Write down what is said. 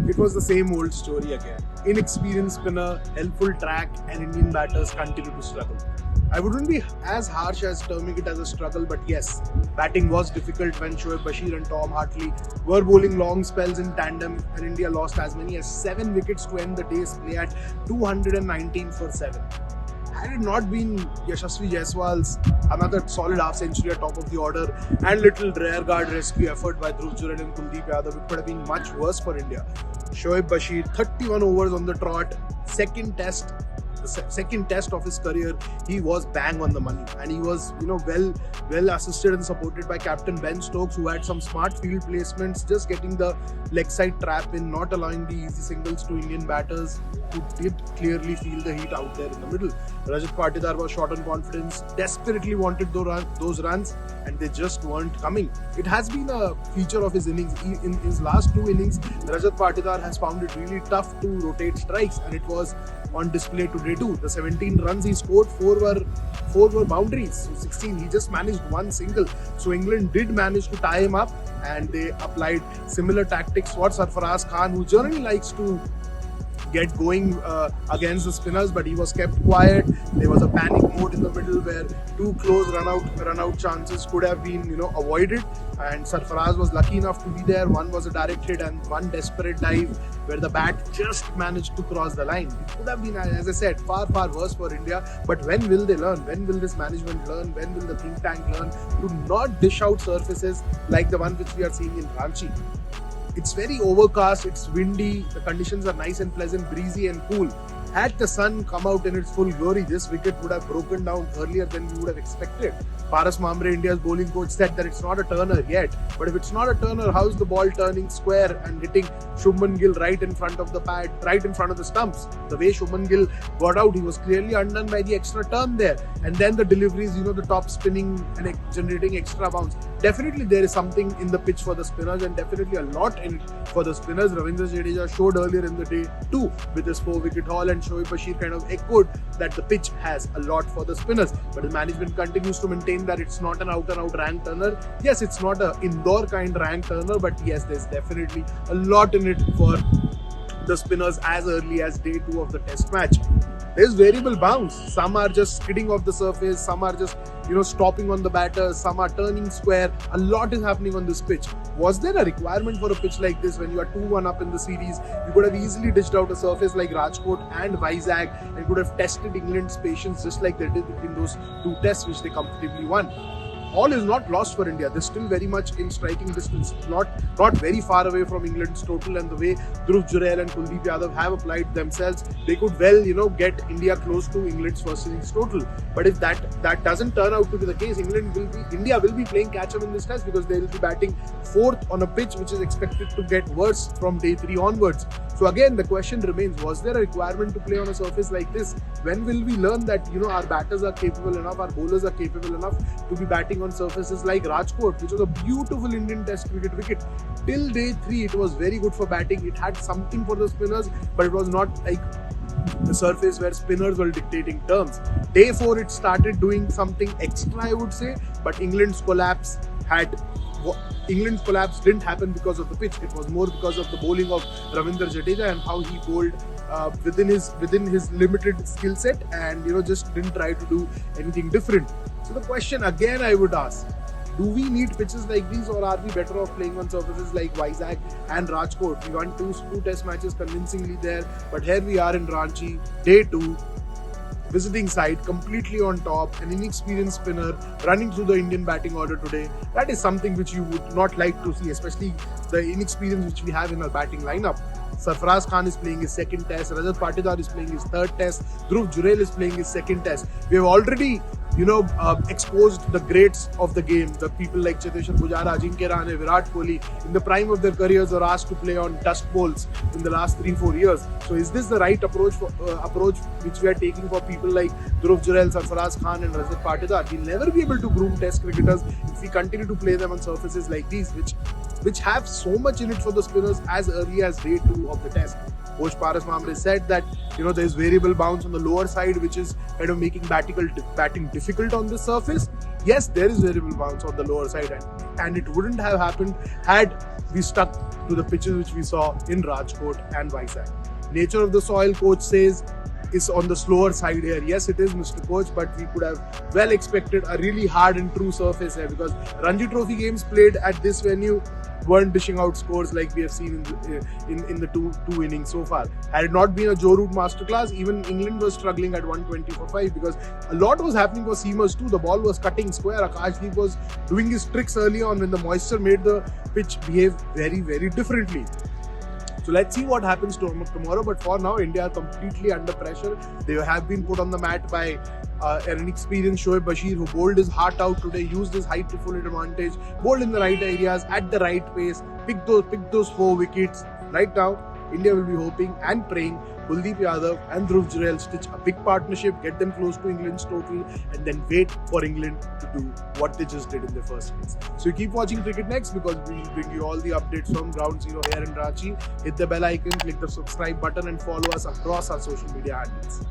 It was the same old story again. Inexperienced spinner, helpful track, and Indian batters continue to struggle. I wouldn't be as harsh as terming it as a struggle, but yes, batting was difficult when Shoaib Bashir and Tom Hartley were bowling long spells in tandem, and India lost as many as 7 wickets to end the day's play at 219 for 7. Had it not been Yashasvi Jaiswal's another solid half century at top of the order and little rearguard rescue effort by Dhruv Jurel and Kuldeep Yadav, it could have been much worse for India. Shoaib Bashir, 31 overs on the trot, second test of his career, he was bang on the money, and he was well assisted and supported by captain Ben Stokes, who had some smart field placements, just getting the leg side trap in, not allowing the easy singles to Indian batters who did clearly feel the heat out there in the middle. Rajat Patidar was short on confidence, desperately wanted those runs, and they just weren't coming. It has been a feature of his innings. In his last 2 innings, Rajat Patidar has found it really tough to rotate strikes, and it was on display today too. The 17 runs he scored, 4 were boundaries. So 16, he just managed 1 single. So England did manage to tie him up, and they applied similar tactics for Sarfaraz Khan, who generally likes to get going against the spinners, but he was kept quiet. There was a panic mode in the middle where 2 close run out chances could have been avoided, and Sarfaraz was lucky enough to be there. One was a direct hit and one desperate dive where the bat just managed to cross the line. It could have been, as I said, far worse for India. But when will they learn? When will this management learn? When will the think tank learn to not dish out surfaces like the one which we are seeing in Ranchi? It's very overcast, it's windy, the conditions are nice and pleasant, breezy and cool. Had the sun come out in its full glory, this wicket would have broken down earlier than we would have expected. Paras Mamre, India's bowling coach, said that it's not a turner yet. But if it's not a turner, how's the ball turning square and hitting Shubman Gill right in front of the pad, right in front of the stumps? The way Shubman Gill got out, he was clearly undone by the extra turn there. And then the deliveries, the top spinning and generating extra bounce. Definitely there is something in the pitch for the spinners, and definitely a lot in it for the spinners. Ravindra Jadeja showed earlier in the day too with his 4-wicket haul, and Shoaib Bashir kind of echoed that the pitch has a lot for the spinners. But the management continues to maintain that it's not an out-and-out rank turner. Yes, it's not an indoor kind rank turner, but yes, there's definitely a lot in it for the spinners as early as day 2 of the test match. There's variable bounce. Some are just skidding off the surface, some are just stopping on the batter, some are turning square. A lot is happening on this pitch. Was there a requirement for a pitch like this when you are 2-1 up in the series? You could have easily dished out a surface like Rajkot and Vizag and could have tested England's patience just like they did in those 2 tests which they comfortably won. All is not lost for India. They're still very much in striking distance, not very far away from England's total, and the way Dhruv Jurel and Kuldeep Yadav have applied themselves, they could well, get India close to England's first innings total. But if that doesn't turn out to be the case, India will be playing catch up in this test, because they will be batting 4th on a pitch which is expected to get worse from day 3 onwards. So again, the question remains, was there a requirement to play on a surface like this? When will we learn that our batters are capable enough, our bowlers are capable enough to be batting on surfaces like Rajkot, which was a beautiful Indian test wicket. Till day 3, it was very good for batting. It had something for the spinners, but it was not like the surface where spinners were dictating terms. Day 4, it started doing something extra, I would say, but England's collapse didn't happen because of the pitch. It was more because of the bowling of Ravindra Jadeja and how he bowled within his limited skill set, and just didn't try to do anything different. So the question again I would ask, do we need pitches like these, or are we better off playing on surfaces like Vizag and Rajkot? We won two test matches convincingly there, but here we are in Ranchi, day 2, visiting side, completely on top, an inexperienced spinner running through the Indian batting order today. That is something which you would not like to see, especially the inexperience which we have in our batting lineup. Sarfaraz Khan is playing his 2nd test, Rajat Patidar is playing his 3rd test, Dhruv Jurel is playing his 2nd test. We have already exposed the greats of the game. The people like Cheteshwar Pujara, Ajinkya Rahane, Virat Kohli, in the prime of their careers, are asked to play on dust bowls in the last 3-4 years. So is this the right approach which we are taking for people like Dhruv Jurel, Sarfaraz Khan and Rajat Patidar? We'll never be able to groom test cricketers if we continue to play them on surfaces like these, which have so much in it for the spinners as early as day 2 of the test. Coach Paras Mamre said that there's variable bounce on the lower side, which is kind of making batting difficult on this surface. yes, there is variable bounce on the lower side, and it wouldn't have happened had we stuck to the pitches which we saw in Rajkot and Vizag. Nature of the soil, coach says, is on the slower side here. Yes, it is, Mr. Coach, but we could have well expected a really hard and true surface here, because Ranchi Trophy games played at this venue weren't dishing out scores like we have seen in the two innings so far. Had it not been a Joe Root masterclass, even England was struggling at 120 for 5, because a lot was happening for seamers too. The ball was cutting square. Akashdeep was doing his tricks early on when the moisture made the pitch behave very, very differently. So let's see what happens tomorrow. But for now, India are completely under pressure. They have been put on the mat by an inexperienced Shoaib Bashir, who bowled his heart out today, used his height to full advantage, bowled in the right areas at the right pace, picked those 4 wickets. Right now, India will be hoping and praying Kuldeep Yadav and Dhruv Jurel stitch a big partnership, get them close to England's total, and then wait for England to do what they just did in the first place. So you keep watching Cricket Next, because we will bring you all the updates from Ground Zero here in Ranchi. Hit the bell icon, click the subscribe button, and follow us across our social media handles.